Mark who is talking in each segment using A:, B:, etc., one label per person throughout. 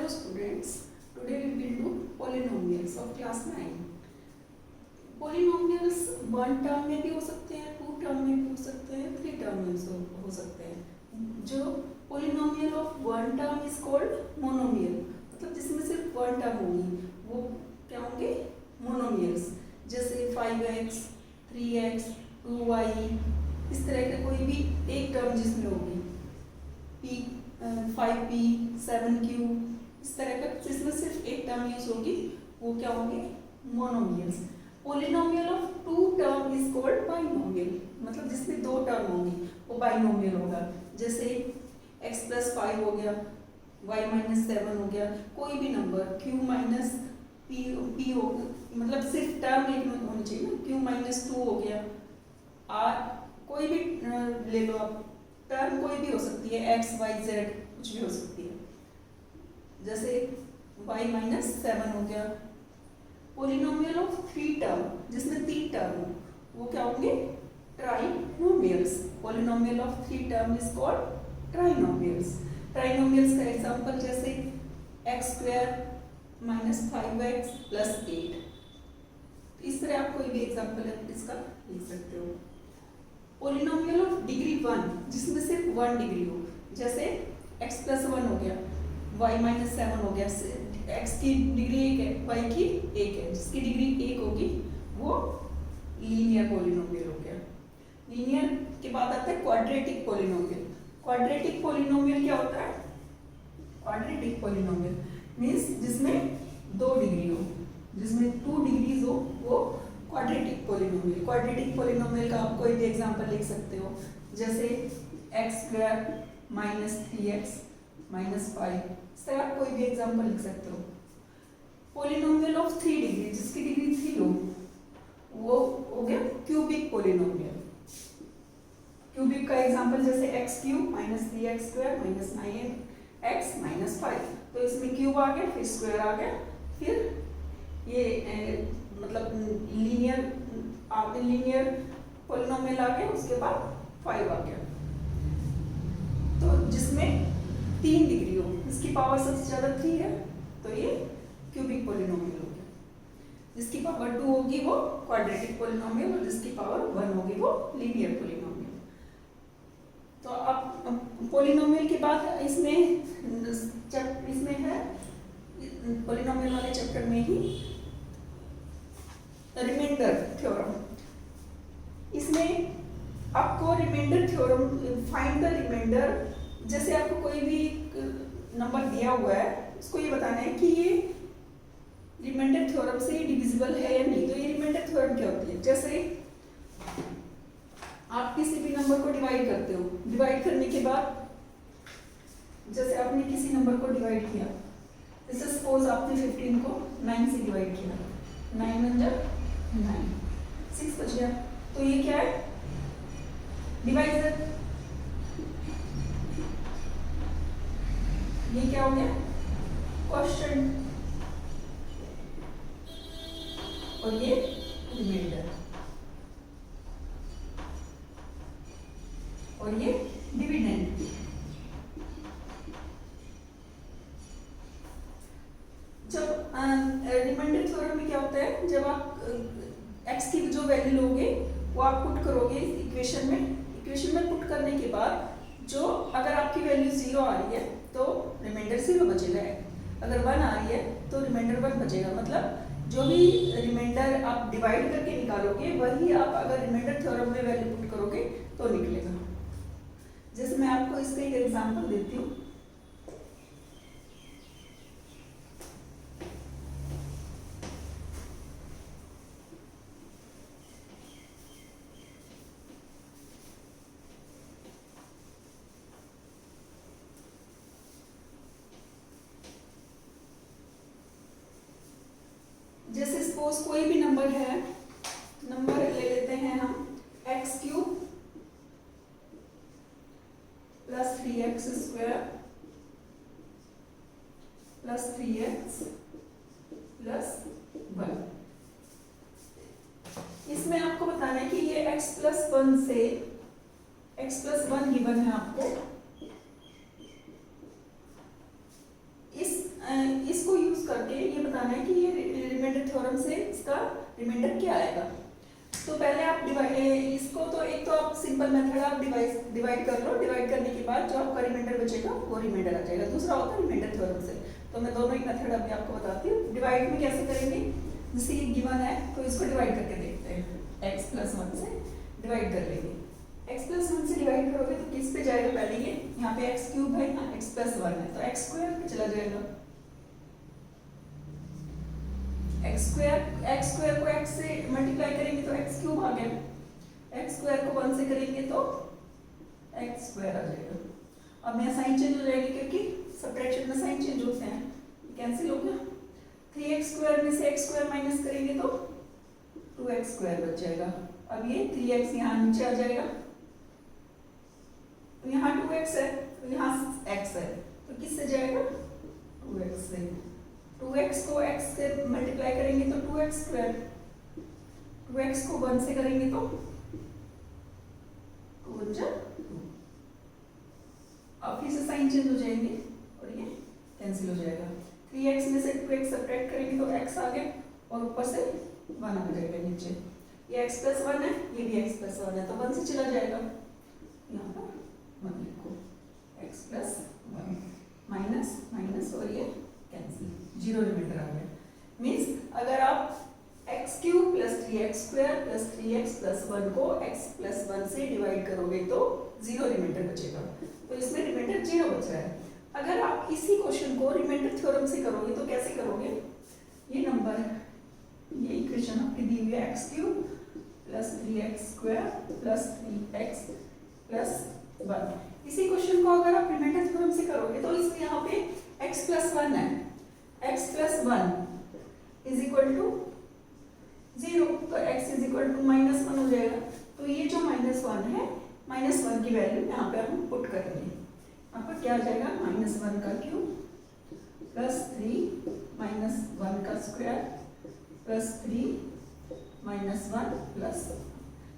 A: Hello students, today we will do polynomials of class 9. Polynomials one term में भी हो सकते हैं, टू टर्म में भी हो सकते हैं, थ्री टर्म में हो सकते हैं. जो polynomial of one term is called monomial, मतलब जिसमें सिर्फ वन टर्म होगी वो क्या होंगे मोनोमियल्स. जैसे 5x, 3x, 2y, इस तरह का कोई भी एक टर्म जिसमें होगी, p 5p, 7q, इस तरह का जिसमें सिर्फ एक टर्म यूज होगी वो क्या होंगे monomials. Polynomial of two term is called binomial, मतलब जिसमें दो टर्म होंगी वो बाइनोमियल होगा. जैसे x प्लस 5 हो गया, y माइनस 7 हो गया, कोई भी नंबर q माइनस p हो, मतलब सिर्फ टर्म एक में होनी चाहिए ना. q माइनस 2 हो गया, कोई भी ले लो आप, टर्म कोई भी हो सकती है, x y z कुछ भी हो सकती है. जैसे y माइनस 7 हो गया. पोलिनोमियल ऑफ थ्री टर्म जिसमें तीन टर्म हो वो क्या होंगे trinomials. Polynomial of three term is called trinomials. Trinomials का एग्जांपल जैसे x square minus 5x plus 8. इस तरह आप कोई भी एग्जांपल इसका लिख सकते हो. पोलिनोमियल ऑफ डिग्री 1 जिसमें सिर्फ 1 डिग्री हो, जैसे x प्लस 1 हो गया, y माइनस 7 हो गया. x की डिग्री 1 है, y की 1 है, जिसकी डिग्री 1 होगी वो लीनियर पोलिनोमियल हो गया. लीनियर के बाद आता है क्वाड्रेटिक पोलिनोमियल. क्वाड्रेटिक पोलिनोमियल क्या होता है? क्वाड्रेटिक पोलिनोमियल मीन्स जिसमें 2 डिग्री हो, जिसमें 2 डिग्रीज हो वो क्वाड्रेटिक पोलिनोमियल. क्वाड्रेटिक पोलिनोमियल का आप कोई भी एग्जांपल लिख सकते हो, जैसे x square minus 3x minus 5. इस तरह आप कोई भी एग्जांपल लिख सकते हो. पोलिनोमियल ऑफ 3 डिग्री जिसकी डिग्री 3 हो वो हो गया क्यूबिक पोलिनोमियल. क्यूबिक का एग्जांपल जैसे x cube minus 3x square minus 9x minus 5. तो इसमें क्यूब आ गया, फिर स्क्वायर आ गया, फिर ये मतलब लीनियर पोलिनोमियल आ गया, उसके बाद 5 आ गया. तो जिसमें 3 डिग्री हो, इसकी पावर सबसे ज्यादा 3 है, तो ये क्यूबिक पोलिनोमियल हो गया. जिसकी पावर 2 होगी वो क्वाड्रेटिक पोलिनोमियल, और जिसकी पावर 1 होगी वो लीनियर पोलिनोमियल. तो अब पोलिनोमियल के बाद इसमें है पोलिनोमियल वाले चैप्टर में ही रिमाइंडर थ्योरम. इसमें आपको remainder theorem, find the remainder. जैसे आपको कोई भी नंबर दिया हुआ है, उसको ये बताना है कि ये रिमाइंडर थ्योरम से डिविजिबल है या नहीं. तो ये रिमाइंडर थ्योरम क्या होती है? जैसे आप किसी भी नंबर को डिवाइड करते हो, डिवाइड करने के बाद जैसे आपने किसी नंबर को डिवाइड किया, जैसे सपोज आपने 15 को 9 से डिवाइड किया, 9 1 जा 9, 6 बच गया. तो ये क्या है? डिवाइजर. ये क्या हो गया? क्वेश्चन. और ये रिमाइंडर, और ये डिविडेंड. जब रिमाइंडर थ्योरम में क्या होता है, जब आप x की जो वैल्यू लोगे वो आप पुट करोगे इक्वेशन में पुट करने के बाद जो अगर आपकी वैल्यू 0 आ रही है तो रिमाइंडर 0 बचेगा, अगर 1 आ रही है तो रिमाइंडर 1 बचेगा. मतलब जो भी रिमाइंडर आप डिवाइड करके निकालोगे वही आप अगर रिमाइंडर थ्योरम में वैल्यू पुट करोगे तो निकलेगा. जैसे मैं आपको इसका एक एग्जांपल देती हूँ. जैसे सपोज कोई भी नंबर है, नंबर ले लेते हैं हम x cube plus 3x square plus 3x plus 1. इसमें आपको बताना है कि ये x प्लस 1 से x प्लस 1 गिवन है आपको. बताना है कि ये रिमाइंडर थ्योरम से इसका रिमाइंडर क्या आएगा। तो पहले आप इसको तो एक तो आप सिंपल मेथड आप डिवाइड कर लो, डिवाइड करने के बाद जो आपका रिमाइंडर बचेगा वो रिमाइंडर आ जाएगा। दूसरा होता है रिमाइंडर थ्योरम से। तो मैं दोनों ही मेथड अभी आपको बताती हूँ। डिवाइड में कैसे करेंगे, जैसे ये गिवन है तो इसको डिवाइड करके देखते हैं। x प्लस 1 से डिवाइड कर लेंगे। x प्लस 1 से डिवाइड करोगे तो किस पे जाएगा, पहले ये यहाँ पे x क्यूब है, यहाँ x प्लस 1 है तो x स्क्वायर पे चला जाएगा। x स्क्वायर को x से मल्टीप्लाई करेंगे तो x क्यूब आ गया। x स्क्वायर को 1 से करेंगे तो x स्क्वायर आ जाएगा। अब यहाँ साइन चेंज हो जाएगी क्योंकि सब्ट्रैक्शन में साइन चेंज होते हैं, कैंसिल हो गया। 3x स्क्वायर में से x स्क्वायर माइनस करेंगे तो 2x स्क्वायर बच जाएगा। अब ये 3x यहाँ नीचे आ जाएगा, तो यहाँ 2x है तो यहाँ x है, तो किससे जाएगा 2x से। 2x को x से मल्टीप्लाई करेंगे तो 2x स्क्वायर, 2x को 1 से करेंगे तो 2 2। अब फिर से साइन चेंज हो जाएंगे और ये कैंसिल हो जाएगा। 3x में से 2x सब्ट्रैक्ट करेंगे तो x आ गया और ऊपर से 1 आ जाएगा नीचे। ये x प्लस 1 है, ये भी x प्लस 1 है तो 1 से चला जाएगा। यहाँ पर 1 लिखो, x प्लस 1 माइनस माइनस और ये कैंसिल, जीरो रिमाइंडर आ गया। मीन्स अगर आप x cube plus 3x square plus 3x plus 1 को x प्लस 1 से डिवाइड करोगे तो जीरो रिमाइंडर बचेगा, तो इसमें रिमाइंडर जीरो बच रहा है। अगर आप इसी क्वेश्चन को रिमाइंडर थ्योरम से करोगे तो कैसे करोगे, ये नंबर ये इक्वेशन आपकी दी हुई है x cube plus 3x square plus 3x plus 1। इसी क्वेश्चन को अगर आप रिमाइंडर थ्योरम से करोगे तो इसमें यहाँ पे x प्लस 1 है, x plus 1 is equal to 0, तो x is equal to minus 1 हो जाएगा। तो ये जो माइनस 1 है, माइनस 1 की वैल्यू यहाँ पे हम पुट करेंगे। यहाँ पर क्या आ जाएगा, माइनस 1 का क्यूब प्लस 3 माइनस 1 का स्क्वायर प्लस 3 माइनस 1 प्लस,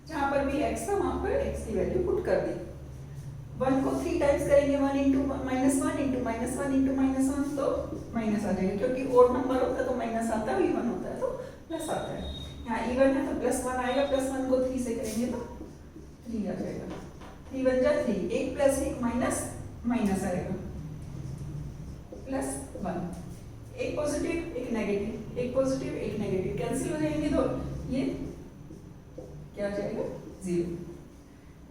A: जहाँ पर भी x था वहाँ पर x की वैल्यू पुट कर दी। 1 को 3 टाइम्स करेंगे, 1 into minus 1 into minus 1 into minus 1 तो माइनस आ जाएगा, क्योंकि ओड नंबर होता है तो माइनस आता है, इवन होता है तो प्लस आता है। यहाँ इवन है तो प्लस 1 आएगा, प्लस 1 को 3 से करेंगे तो 3 आ जाएगा। 3 1 जा 3, 1 प्लस 1 माइनस माइनस आएगा प्लस 1, एक पॉजिटिव एक नेगेटिव, एक पॉजिटिव एक नेगेटिव कैंसिल हो जाएंगे तो ये क्या आ जाएगा 0।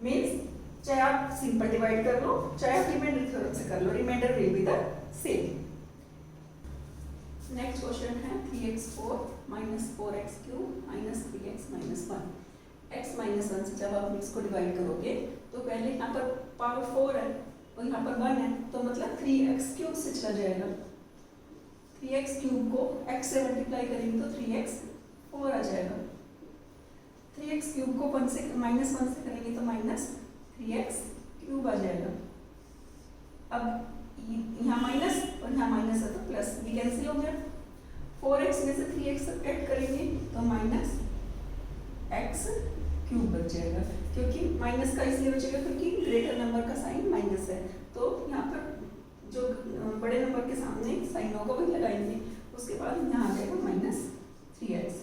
A: मीन्स चाहे आप सिंपल डिवाइड कर लो चाहे आप रिमाइंडर थ्योरम से कर लो, remainder will be the same. Next question है 3x4 minus 4x cube minus 3x minus 1। x minus 1 से जब आप इसको डिवाइड करोगे तो पहले यहाँ पर पावर 4 है और यहाँ पर 1 है, तो मतलब 3x क्यूब से चला जाएगा। 3x क्यूब को x से मल्टीप्लाई करेंगे तो 3x 4 आ जाएगा। 3x क्यूब को 1 से माइनस 1 से करेंगे तो माइनस 3x क्यूब आ जाएगा। अब यहाँ माइनस और यहाँ माइनस है तो प्लस, ये कैंसिल हो गया। 4x में से 3x सब्ट्रैक्ट करेंगे तो माइनस x क्यूब बच जाएगा, क्योंकि माइनस का इसलिए बचेगा क्योंकि ग्रेटर नंबर का साइन माइनस है, तो यहाँ पर जो बड़े नंबर के सामने साइन होगा वही लगाएंगे, उसके बाद यहाँ आ जाएगा माइनस 3x।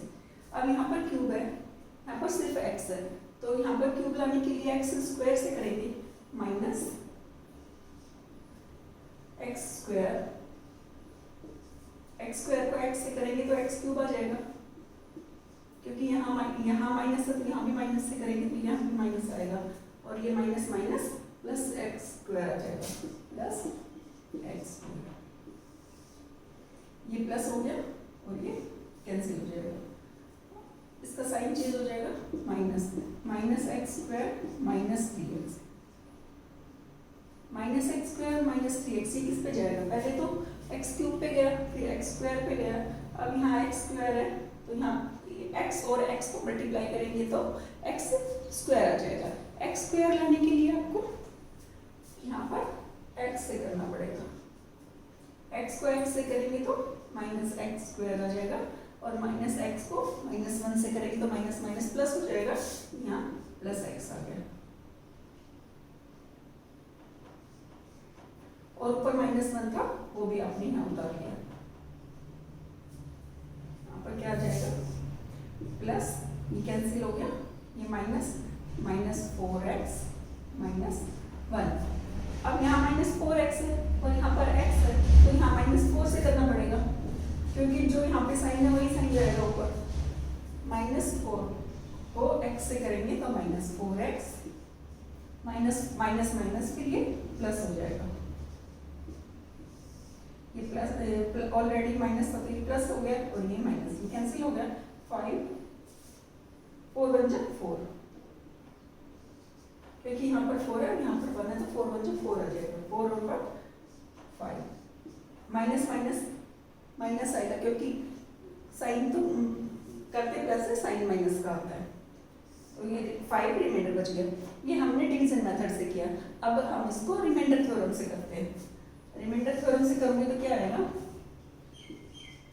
A: अब यहाँ पर क्यूब है, यहाँ पर सिर्फ x है, तो यहाँ पर क्यूब लाने के लिए x स्क्वायर से करेंगे, minus x square, x square को x से करेंगे तो x क्यूब आ जाएगा, क्योंकि यहाँ माइनस है तो यहाँ भी माइनस से करेंगे तो यहाँ भी माइनस आएगा, और ये minus minus plus x square आ जाएगा, प्लस x स्क्वायर, ये प्लस हो गया और ये कैंसिल हो जाएगा, इसका साइन चेंज हो जाएगा, minus minus x square minus 3x, minus x square minus 3x, ये किस पे जाएगा, पहले तो x क्यूब पे गया फिर x स्क्वायर पे गया, अब यहाँ x स्क्वायर है तो यहाँ x और x को मल्टीप्लाई करेंगे तो x स्क्वायर आ जाएगा। x स्क्वायर लाने के लिए आपको यहाँ पर x से करना पड़ेगा, x को x से करेंगे तो माइनस एक्स स्क्वायर आ जाएगा, और माइनस एक्स को माइनस 1 से करेंगे तो माइनस माइनस प्लस हो जाएगा, यहाँ प्लस एक्स आ गया, और ऊपर माइनस 1 था वो भी आपने यहाँ उतार लिया। प्लस ये कैंसिल हो गया, ये माइनस, -4x -1। अब यहाँ -4x है और यहाँ पर x है, तो यहाँ -4 से करना पड़ेगा क्योंकि जो यहाँ पे साइन है वही साइन जाएगा ऊपर। -4 को x से करेंगे तो -4x माइनस फिर ये प्लस हो जाएगा, ये प्लस ऑलरेडी माइनस था तो ये प्लस हो गया और ये माइनस, ये कैंसिल हो गया। 5 4 बन जा 4, क्योंकि यहाँ पर 4 है और यहाँ पर 1 है तो 4 बन जा 4 आ जाएगा। 4 और 5 माइनस आएगा क्योंकि साइन तो करते प्लस है, साइन माइनस का आता है, तो ये 5 रिमाइंडर बच गया। ये हमने डिवीजन मेथड से किया। अब हम इसको रिमाइंडर थ्योरम से करते हैं। रिमाइंडर थ्योरम से करोगे तो क्या आएगा,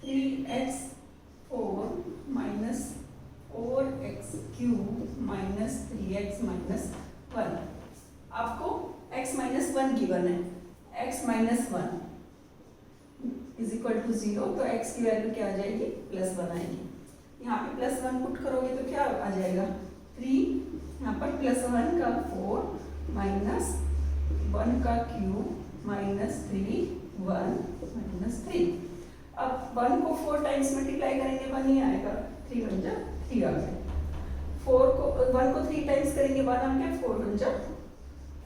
A: 3x4 -4x³ -3x -1। आपको x -1 गिवन है, x -1 = 0, तो x की वैल्यू क्या आ जाएगी, +1 आएगी। यहाँ पे +1 पुट करोगे तो क्या आ जाएगा, 3, यहाँ पर +1 का 4 -1 का क्यूब -3 1 -3। अब 1 को 4 टाइम्स मल्टीप्लाई करेंगे 1 ही आएगा, 3 बन जा 3 आ गया। 1 को 3 टाइम्स करेंगे 1 आ गया, 4 बन जा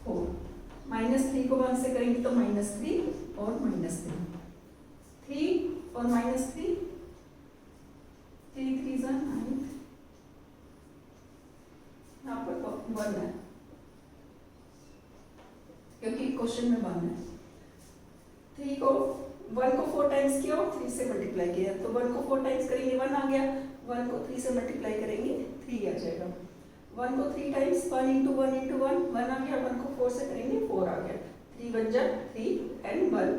A: 4। -3 को 1 से करेंगे तो -3 और -3, 3 और -3, 3 3 जा 9, यहाँ पर 1 है क्योंकि क्वेश्चन में 1 है। 1 को 4 टाइम्स किया और 3 से मल्टीप्लाई किया, तो 1 को 4 टाइम्स करेंगे 1 आ गया, 1 को 3 से मल्टीप्लाई करेंगे 3 आ जाएगा। 1 को 3 टाइम्स 1 × 1 × 1 आ गया, 1 को 4 से करेंगे 4 आ गया, 3 बन जा 3 and 1,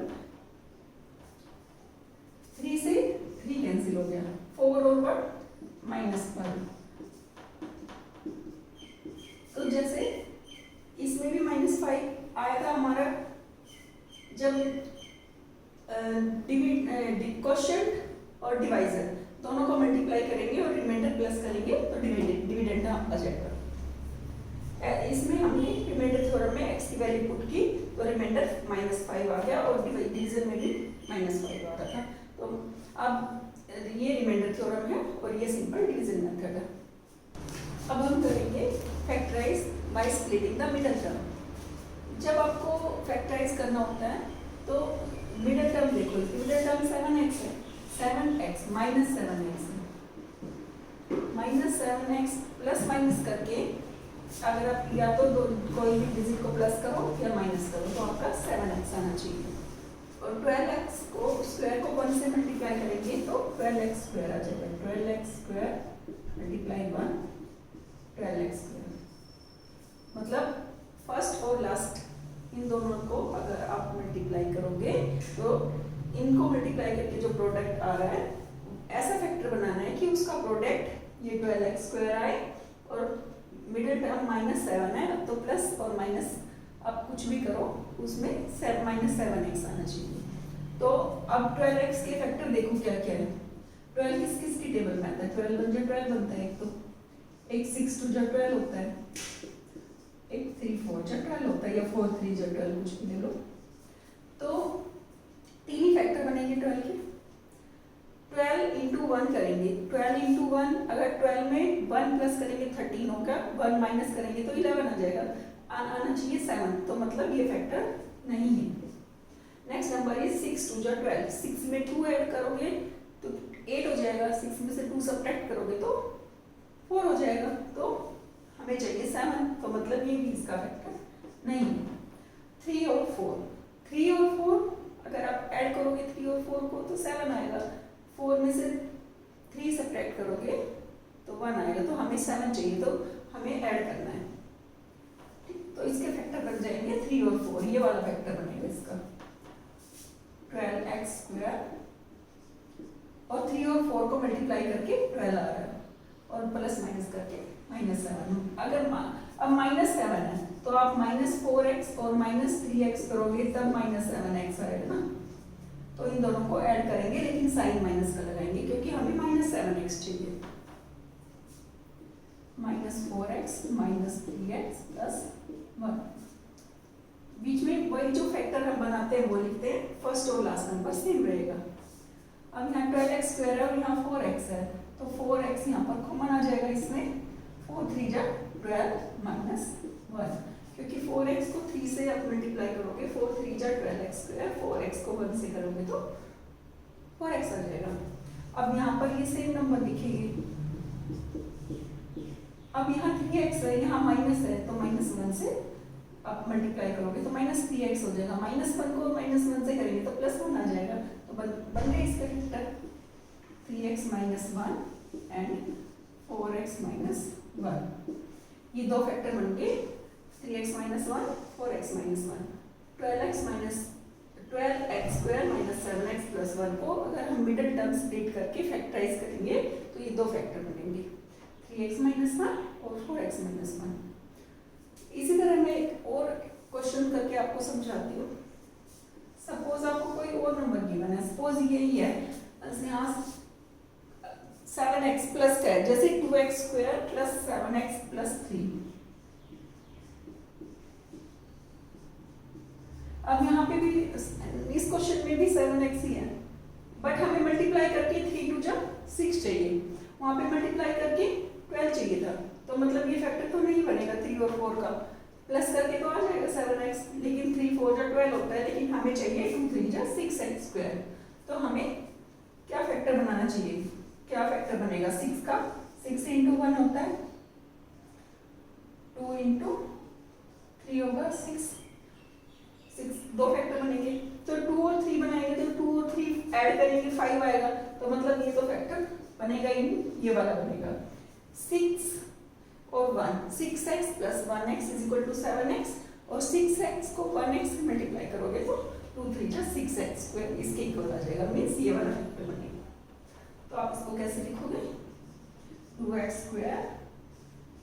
A: 3 से 3 कैंसिल हो गया, 4 और 1 -1। तो जैसे इसमें भी -5 आया था हमारा जब क्वोशिएंट और डिवाइजर दोनों को मल्टीप्लाई करेंगे और रिमाइंडर प्लस करेंगे तो डिविडेंड आ जाएगा। इसमें हमने रिमाइंडर थ्योरम में x की वैल्यू पुट की तो रिमाइंडर -5 आ गया और डिवीजन में भी -5 आ रहा था। तो अब ये रिमाइंडर थ्योरम है और ये सिंपल डिवीजन मेथड है। अब हम करेंगे factorize by splitting the middle term. जब आपको फैक्टराइज करना होता है तो मिडल टर्म देखो, मिडल टर्म 7x है, 7x -7x -7x plus minus करके अगर आप या तो कोई भी डिजिट को प्लस करो या माइनस करो तो आपका 7x आना चाहिए। और 12x को स्क्वायर को 1 से मल्टीप्लाई करेंगे तो 12x² आ जाएगा, 12x² × 1 12x²। मतलब फर्स्ट और लास्ट इन दोनों को अगर आप मल्टीप्लाई करोगे तो इनको मल्टीप्लाई करके जो प्रोडक्ट आ रहा है ऐसा फैक्टर बनाना है कि उसका प्रोडक्ट ये 12x² आए और मिडिल टर्म -7 है तो प्लस और माइनस आप कुछ भी करो उसमें -7x आना चाहिए। तो अब 12x के फैक्टर देखो क्या क्या है। 12 किस किस की टेबल में आता है, 12 बन जा 12 बनता है, एक तो एक 6 2 जा 12 होता है, एक 3 4 जा 12 होता है या 4 3 जा 12 कुछ भी ले लो। तो तीन ही फैक्टर बनेंगे 12 के। 12 × 1 करेंगे, 12 × 1 अगर 12 में 1 प्लस करेंगे 13 होगा, 1 माइनस करेंगे तो 11 आ जाएगा, आना चाहिए 7, तो मतलब ये फैक्टर नहीं है। नेक्स्ट नंबर इज 6 2 जा 12, 6 में 2 ऐड करोगे तो 8 हो जाएगा, 6 में से 2 सब्ट्रैक्ट करोगे तो 4 हो जाएगा, तो हमें चाहिए 7, तो मतलब ये भी इसका फैक्टर नहीं है। 3 और 4 अगर आप ऐड करोगे 3 और 4 को तो 7 आएगा, 4 में से 3 सब्ट्रैक्ट करोगे तो 1 आएगा, तो हमें 7 चाहिए तो हमें ऐड करना है। तो इसके फैक्टर बन जाएंगे 3 और 4, ये वाला फैक्टर बनेगा इसका 12x² और 3 और 4 को मल्टीप्लाई करके 12 आ रहा है और प्लस माइनस करके -7। अगर अब -7 है तो आप -4x और -3x करोगे तब -7x आएगा ना, तो इन दोनों को ऐड करेंगे लेकिन साइन माइनस का लगाएंगे क्योंकि हमें -7x चाहिए। Minus 4x minus 3x plus 1। बीच में वही जो फैक्टर हम बनाते हैं वो लिखते हैं, फर्स्ट और लास्ट नंबर सेम रहेगा। अब यहाँ 12x स्क्वायर है और यहाँ 4x है, तो 4x यहाँ पर कॉमन आ जाएगा इसमें, 4 3 जा 12 माइनस 1, क्योंकि 4x को 3 से आप मल्टीप्लाई करोगे, 4 3 जा 12x स्क्वायर, 4x को 1 से करोगे तो 4x आ जाएगा। अब यहाँ पर ये सेम नंबर दिखेगी। अब यहाँ 3x है, यहाँ माइनस है, तो माइनस 1 से आप मल्टीप्लाई करोगे तो माइनस 3x हो जाएगा। माइनस 1 को माइनस 1 से करेंगे तो प्लस 1 आ जाएगा, तो बन गए इसका factor 3x minus 1 and 4x minus 1। ये दो फैक्टर बन गए, 3x minus 1, 4x minus 1। 12x square minus 7x plus 1 को अगर हम मिडिल टर्म स्प्लिट करके फैक्टराइज करेंगे तो ये दो फैक्टर बनेंगे, 3x माइनस 1 और 4x माइनस 1। इसी तरह मैं एक और क्वेश्चन करके आपको समझाती हूँ। सपोज आपको कोई और नंबर गिवन है, सपोज यही है, यहाँ 7x प्लस का है, जैसे 2x square plus 7x plus 3। अब यहाँ पे भी इस क्वेश्चन में भी 7x ही है, बट हमें मल्टीप्लाई करके 3 2 जा 6 चाहिए, वहाँ पे मल्टीप्लाई करके 12 चाहिए था, तो मतलब ये फैक्टर तो नहीं बनेगा 3 और 4 का, प्लस करके तो आ जाएगा 7x, लेकिन 3 4 जा 12 होता है, लेकिन हमें चाहिए 2 3 जा 6x स्क्वायर। तो हमें क्या फैक्टर बनाना चाहिए, क्या फैक्टर बनेगा 6 का, 6 इंटू 1 होता है, 2 इंटू 3 होगा 6 दो फैक्टर बनेंगे, तो 2 और 3 बनाएंगे तो 2 और 3 ऐड करेंगे 5 आएगा, तो मतलब ये तो फैक्टर बनेगा ही नहीं, ये वाला बनेगा 6 और 1, 6x plus 1x is equal to 7x, और 6x को 1x से मल्टीप्लाई करोगे तो 2 3 जा 6x स्क्वायर इसके इक्वल आ जाएगा, मीन्स ये वाला फैक्टर बनेगा। तो आप इसको कैसे लिखोगे, 2x square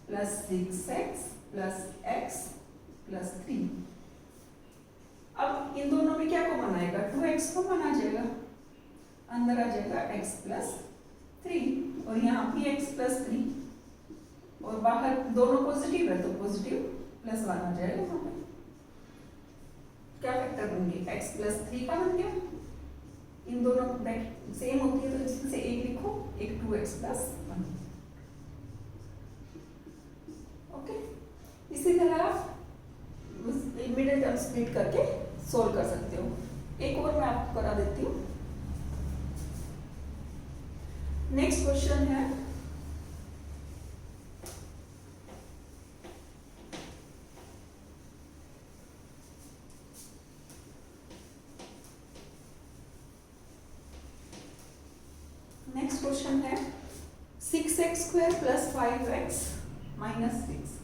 A: plus 6x plus x plus 3। अब इन दोनों में क्या कॉमन आएगा, 2x कॉमन आ जाएगा, अंदर आ जाएगा x प्लस 3 और यहाँ भी x प्लस 3, और बाहर दोनों पॉजिटिव है तो पॉजिटिव प्लस 1 आ जाएगा। वहाँ पे क्या फैक्टर बन गए, x प्लस 3 का बन गया, इन दोनों सेम होती है तो इसमें से एक लिखो, एक 2x प्लस 1। ओके, इसी तरह आप मिडिल टर्म स्प्लिट करके सोल्व कर सकते हो। एक और मैं आपको करा देती हूँ। नेक्स्ट क्वेश्चन है, नेक्स्ट क्वेश्चन है 6x square plus 5x minus 6।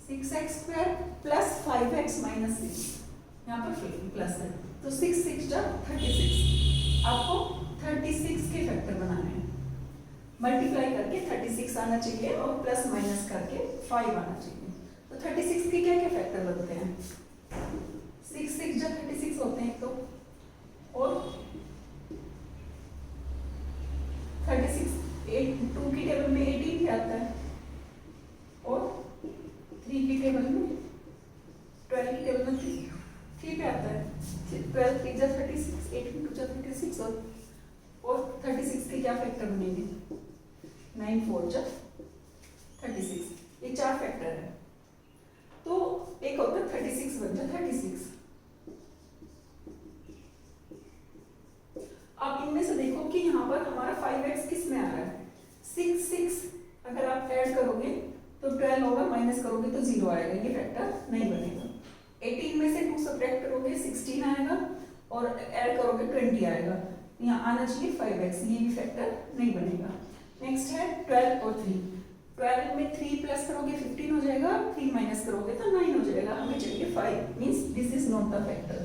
A: 6x square plus 5x minus 6, यहाँ पर प्लस है तो 6 6 जा 36। आपको 36 के फैक्टर बनाने हैं, मल्टीप्लाई करके 36 आना चाहिए और प्लस माइनस करके 5 आना चाहिए। तो 36 के क्या क्या फैक्टर बनते हैं, 6 6 जा 36 होते हैं, तो और 36 2 की टेबल में 18 भी आता है, और 3 की टेबल में 12 की टेबल में 3 पे आता है, 12 3 जा 36, 18 2 जा 36, और 36 के क्या फैक्टर बनेंगे, 9 4 जा 36, ये 4 फैक्टर है। तो एक होता है 36 बन जा 36। अब इनमें से देखो कि यहाँ पर हमारा 5x किस में आ रहा है, 6 6 अगर आप ऐड करोगे तो 12 होगा, माइनस करोगे तो 0 आएगा, ये फैक्टर नहीं बनेगा। 18 में से 2 सब्ट्रैक्ट करोगे 16 आएगा, और ऐड करोगे 20 आएगा, यहाँ आना चाहिए 5x, ये भी फैक्टर नहीं बनेगा। नेक्स्ट है 12 और 3, 12 में 3 प्लस करोगे 15 हो जाएगा, 3 माइनस करोगे तो 9 हो जाएगा, हमें चाहिए 5, means this is not the factor.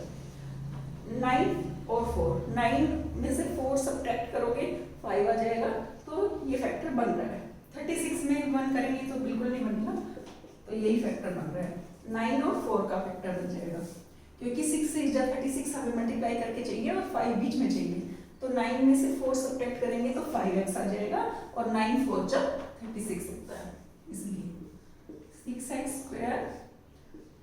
A: 9 और 4, 9 में से 4 सब्ट्रैक्ट करोगे 5 आ जाएगा, तो ये फैक्टर बन रहा है। 36 में 1 करेंगे तो बिल्कुल नहीं बनेगा, तो यही फैक्टर बन रहा है, 9 और 4 का फैक्टर बन जाएगा, क्योंकि 6 6 जा 36 हमें मल्टीप्लाई करके चाहिए और 5 बीच में चाहिए, तो 9 में से 4 सब्ट्रैक्ट करेंगे तो 5x आ जाएगा और 9 4 जा 36 होता है, इसलिए 6x square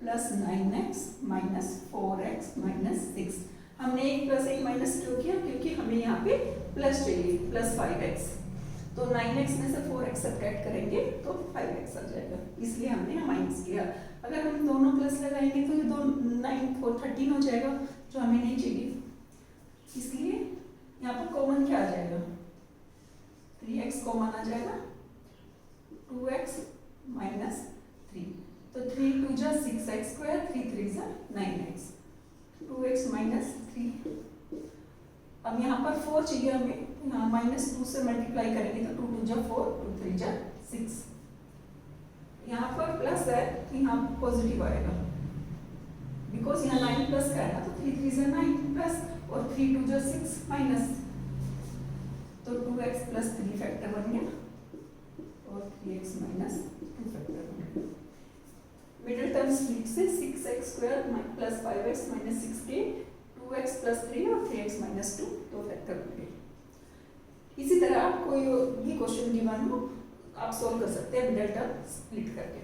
A: plus 9x minus 4x minus 6। हमने एक प्लस एक माइनस क्यों किया? क्योंकि हमें यहाँ पे प्लस चाहिए, प्लस 5x। तो 9x में से 4x सब्ट्रैक्ट करेंगे तो 5x आ जाएगा, इसलिए हमने माइनस किया। अगर हम दोनों प्लस लगाएंगे तो ये दो 9 4 13 हो जाएगा, जो हमें नहीं चाहिए, इसलिए यहाँ पर कॉमन क्या आ जाएगा? 3x कॉमन आ जाएगा, 2x माइनस 3। तो 3 2 जा 6x स्क्वायर, 3 3 जा 9x, 2x माइनस 3। अब यहाँ पर 4 चाहिए हमें, यहाँ -2 से मल्टीप्लाई करेंगे तो 2 2 जा 4, 2 3 जा 6। यहाँ पर प्लस है तो यहाँ पॉजिटिव आएगा, बिकॉज यहाँ 9 प्लस का है ना, तो 3 3 जा 9 प्लस और 3 2 जा 6 माइनस, तो 2x प्लस 3 फैक्टर बन गया और 3x माइनस 2 फैक्टर बन गया। मिडिल टर्म स्प्लिट से 6x square plus 5x minus 6 के 2x प्लस 3 और 3x माइनस 2 दो फैक्टर बन गए। इसी तरह कोई भी क्वेश्चन गिवन हो आप सोल्व कर सकते हैं मिडिल टर्म स्प्लिट करके।